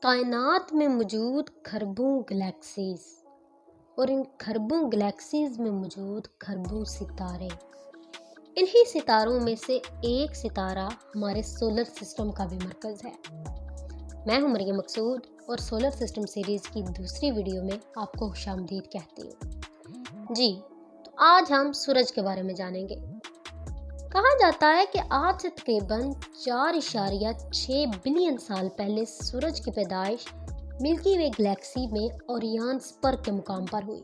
कायनात में मौजूद खरबों गैलेक्सीज और इन खरबों गैलेक्सीज में मौजूद खरबों सितारे, इन्हीं सितारों में से एक सितारा हमारे सोलर सिस्टम का भी मरकज़ है। मैं हूं मरियम मकसूद और सोलर सिस्टम सीरीज़ की दूसरी वीडियो में आपको खुशामदीद कहती हूँ। जी, तो आज हम सूरज के बारे में जानेंगे। कहा जाता है कि आज से तकरीबन 4.6 बिलियन साल पहले सूरज की पैदाइश मिल्की वे गैलेक्सी में ओरियन स्पर के मुकाम पर हुई,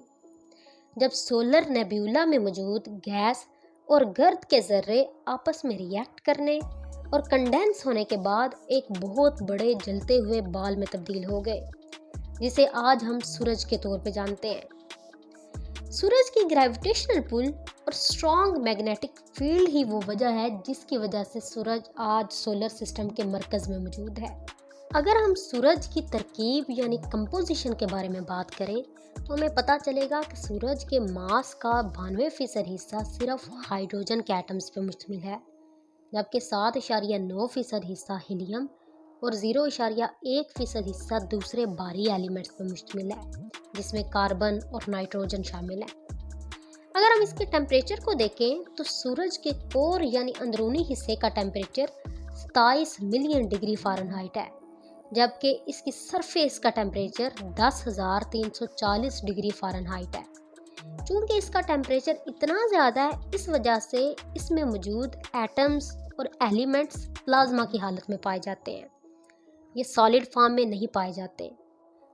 जब सोलर नेब्यूला में मौजूद गैस और गर्द के ज़र्रे आपस में रिएक्ट करने और कंडेंस होने के बाद एक बहुत बड़े जलते हुए बाल में तब्दील हो गए, जिसे आज हम सूरज के तौर पे जानते हैं। सूरज की ग्रेविटेशनल पुल और स्ट्रॉन्ग मैग्नेटिक फील्ड ही वो वजह है जिसकी वजह से सूरज आज सोलर सिस्टम के मरकज़ में मौजूद है। अगर हम सूरज की तरकीब यानी कंपोजिशन के बारे में बात करें तो हमें पता चलेगा कि सूरज के मास का 92% हिस्सा सिर्फ हाइड्रोजन के एटम्स पर मुश्तमिल है, जबकि 7.9% हिस्सा हीलियम और 0.1% हिस्सा दूसरे बाहरी एलिमेंट्स पर मुश्तमिल है, जिसमें कार्बन और नाइट्रोजन शामिल है। अगर हम इसके टेम्परेचर को देखें तो सूरज के कोर यानी अंदरूनी हिस्से का टेम्परेचर 27 मिलियन डिग्री फ़ारेनहाइट है, जबकि इसकी सरफेस का टेम्परेचर 10,340 डिग्री फ़ारेनहाइट है। चूँकि इसका टेम्परेचर इतना ज़्यादा है, इस वजह से इसमें मौजूद एटम्स और एलिमेंट्स प्लाज्मा की हालत में पाए जाते हैं, ये सॉलिड फॉर्म में नहीं पाए जाते।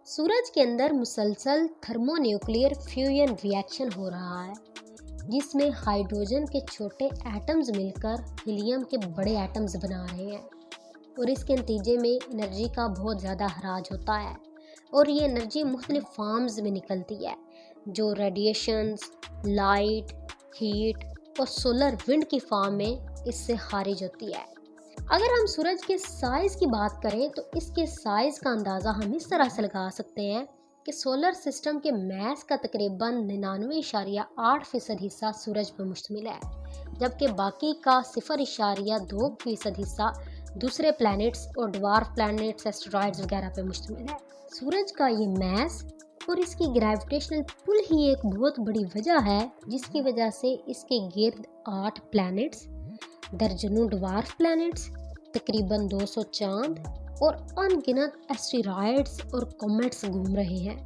सूरज के अंदर मुसलसल थर्मोन्यूक्लियर फ्यूजन रिएक्शन हो रहा है, जिसमें हाइड्रोजन के छोटे एटम्स मिलकर हीलियम के बड़े एटम्स बना रहे हैं, और इसके नतीजे में एनर्जी का बहुत ज़्यादा हराज होता है और ये एनर्जी मुख्तलिफ फॉर्म्स में निकलती है, जो रेडिएशंस, लाइट, हीट और सोलर विंड की फॉर्म में इससे खारिज होती है। अगर हम सूरज के साइज़ की बात करें तो इसके साइज़ का अंदाज़ा हम इस तरह से लगा सकते हैं कि सोलर सिस्टम के मैस का तकरीबन 99.8% हिस्सा सूरज पर मुश्तमिल है, जबकि बाकी का 0.2% हिस्सा दूसरे प्लैनेट्स और ड्वार्फ प्लैनेट्स, एस्टेरॉयड्स वगैरह पे मुश्तमिल है। सूरज का ये मैस और इसकी ग्रेविटेशनल पुल ही एक बहुत बड़ी वजह है जिसकी वजह से इसके गिर्द 8 प्लैनेट्स, दर्जनों ड्वार्फ प्लैनेट्स, तकरीबन 200 चांद और अनगिनत एस्टेरॉयड्स और कॉमेट्स घूम रहे हैं।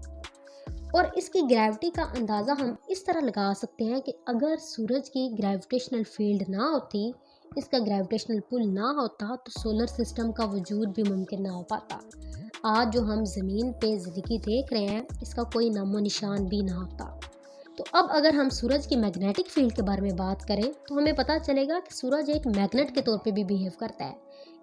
और इसकी ग्रेविटी का अंदाज़ा हम इस तरह लगा सकते हैं कि अगर सूरज की ग्रेविटेशनल फील्ड ना होती, इसका ग्रेविटेशनल पुल ना होता, तो सोलर सिस्टम का वजूद भी मुमकिन ना हो पाता। आज जो हम ज़मीन पे ज़िंदगी देख रहे हैं, इसका कोई नामो निशान भी ना होता। तो अब अगर हम सूरज की मैग्नेटिक फील्ड के बारे में बात करें तो हमें पता चलेगा कि सूरज एक मैग्नेट के तौर पे भी बिहेव करता है।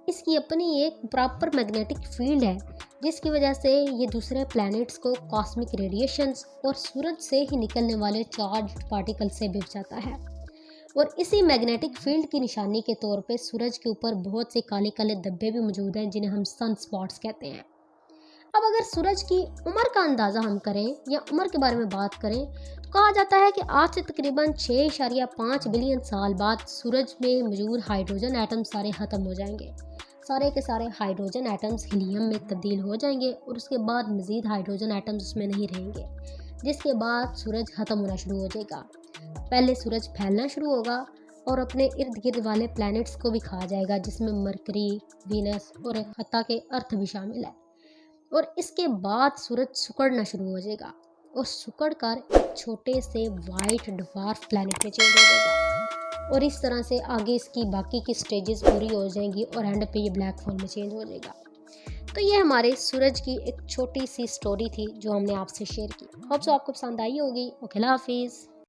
इसकी अपनी एक प्रॉपर मैग्नेटिक फील्ड है, जिसकी वजह से ये दूसरे प्लैनेट्स को कॉस्मिक रेडिएशंस और सूरज से ही निकलने वाले चार्ज पार्टिकल से भी बचाता है। और इसी मैग्नेटिक फील्ड की निशानी के तौर पे सूरज के ऊपर बहुत से काले काले धब्बे भी मौजूद हैं, जिन्हें हम सन स्पॉट्स कहते हैं। अब अगर सूरज की उम्र का अंदाज़ा हम करें या उम्र के बारे में बात करें तो कहा जाता है कि आज से तकरीबन 6.5 बिलियन साल बाद सूरज में मौजूद हाइड्रोजन एटम सारे ख़त्म हो जाएंगे। सारे के सारे हाइड्रोजन एटम्स हीलियम में तब्दील हो जाएंगे और उसके बाद मज़ीद हाइड्रोजन एटम्स उसमें नहीं रहेंगे, जिसके बाद सूरज ख़त्म होना शुरू हो जाएगा। पहले सूरज फैलना शुरू होगा और अपने इर्द गिर्द वाले प्लैनेट्स को भी खा जाएगा, जिसमें मरकरी, वीनस और हत्ता के अर्थ भी शामिल है। और इसके बाद सूरज सिकुड़ना शुरू हो जाएगा और सिकुड़ कर एक छोटे से वाइट ड्वार्फ प्लैनेट में चेंज हो जाएगा, और इस तरह से आगे इसकी बाकी की स्टेजेस पूरी हो जाएंगी और एंड पे ये ब्लैक होल में चेंज हो जाएगा। तो ये हमारे सूरज की एक छोटी सी स्टोरी थी जो हमने आपसे शेयर की। होप सो आपको पसंद आई होगी। ओके, अल्लाह हाफिज़।